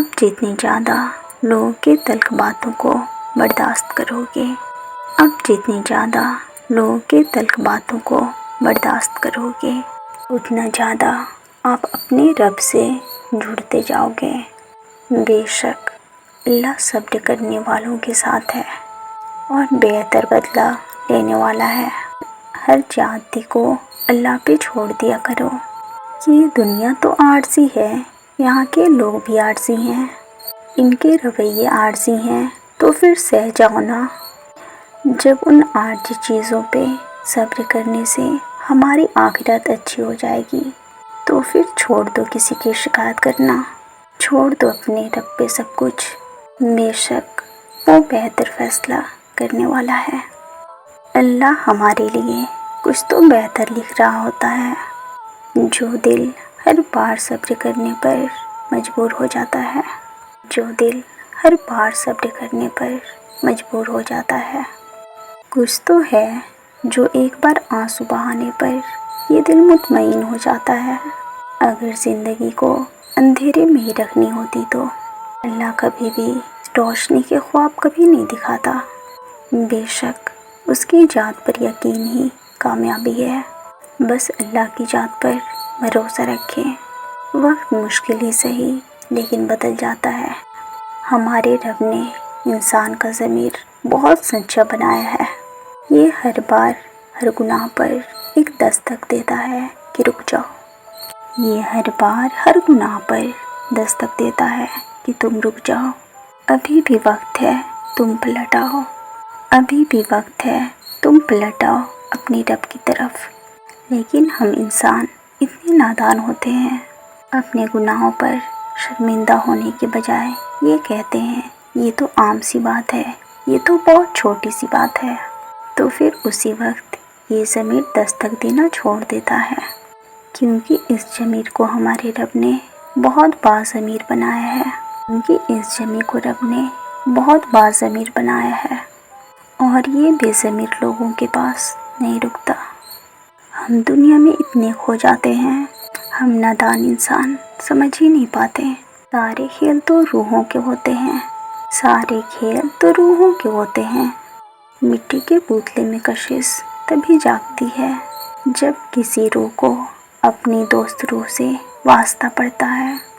اب جتنی زیادہ لوگوں کے تلخ باتوں کو برداشت کرو گے، اب جتنی زیادہ لوگوں کے تلخ باتوں کو برداشت کرو گے، اتنا زیادہ آپ اپنے رب سے جڑتے جاؤ گے۔ بے شک اللہ صبر کرنے والوں کے ساتھ ہے اور بہتر بدلہ لینے والا ہے۔ ہر زیادتی کو اللہ پہ چھوڑ دیا کرو۔ یہ دنیا تو عارضی ہے، یہاں کے لوگ بھی عارضی ہیں، ان کے رویے عارضی ہیں، تو پھر سہ جاؤ نا۔ جب ان عارضی چیزوں پہ صبر کرنے سے ہماری آخرت اچھی ہو جائے گی تو پھر چھوڑ دو کسی کی شکایت کرنا، چھوڑ دو اپنے رب پہ سب کچھ۔ بے شک وہ بہتر فیصلہ کرنے والا ہے۔ اللہ ہمارے لیے کچھ تو بہتر لکھ رہا ہوتا ہے۔ جو دل ہر بار صبر کرنے پر مجبور ہو جاتا ہے، جو دل ہر بار صبر کرنے پر مجبور ہو جاتا ہے، کچھ تو ہے جو ایک بار آنسو بہانے پر یہ دل مطمئن ہو جاتا ہے۔ اگر زندگی کو اندھیرے میں ہی رکھنی ہوتی تو اللہ کبھی بھی روشنی کے خواب کبھی نہیں دکھاتا۔ بے شک اس کی ذات پر یقین ہی کامیابی ہے۔ بس اللہ کی ذات پر بھروسہ رکھیں۔ وقت مشکل ہی سہی لیکن بدل جاتا ہے۔ ہمارے رب نے انسان کا ضمیر بہت سچا بنایا ہے۔ یہ ہر بار ہر گناہ پر ایک دستک دیتا ہے کہ رک جاؤ۔ یہ ہر بار ہر گناہ پر دستک دیتا ہے کہ تم رک جاؤ، ابھی بھی وقت ہے، تم پلٹ آؤ، ابھی بھی وقت ہے، تم پلٹ آؤ اپنی رب کی طرف۔ لیکن ہم انسان اتنے نادان ہوتے ہیں، اپنے گناہوں پر شرمندہ ہونے کے بجائے یہ کہتے ہیں یہ تو عام سی بات ہے، یہ تو بہت چھوٹی سی بات ہے، تو پھر اسی وقت یہ ضمیر دستک دینا چھوڑ دیتا ہے، کیونکہ اس ضمیر کو ہمارے رب نے بہت باضمیر بنایا ہے، اور یہ بے ضمیر لوگوں کے پاس نہیں رکتا۔ ہم دنیا میں اتنے کھو جاتے ہیں، ہم نادان انسان سمجھ ہی نہیں پاتے۔ سارے کھیل تو روحوں کے ہوتے ہیں، سارے کھیل تو روحوں کے ہوتے ہیں۔ مٹی کے پتلے میں کشش تبھی جاگتی ہے جب کسی روح کو اپنی دوست روح سے واسطہ پڑتا ہے۔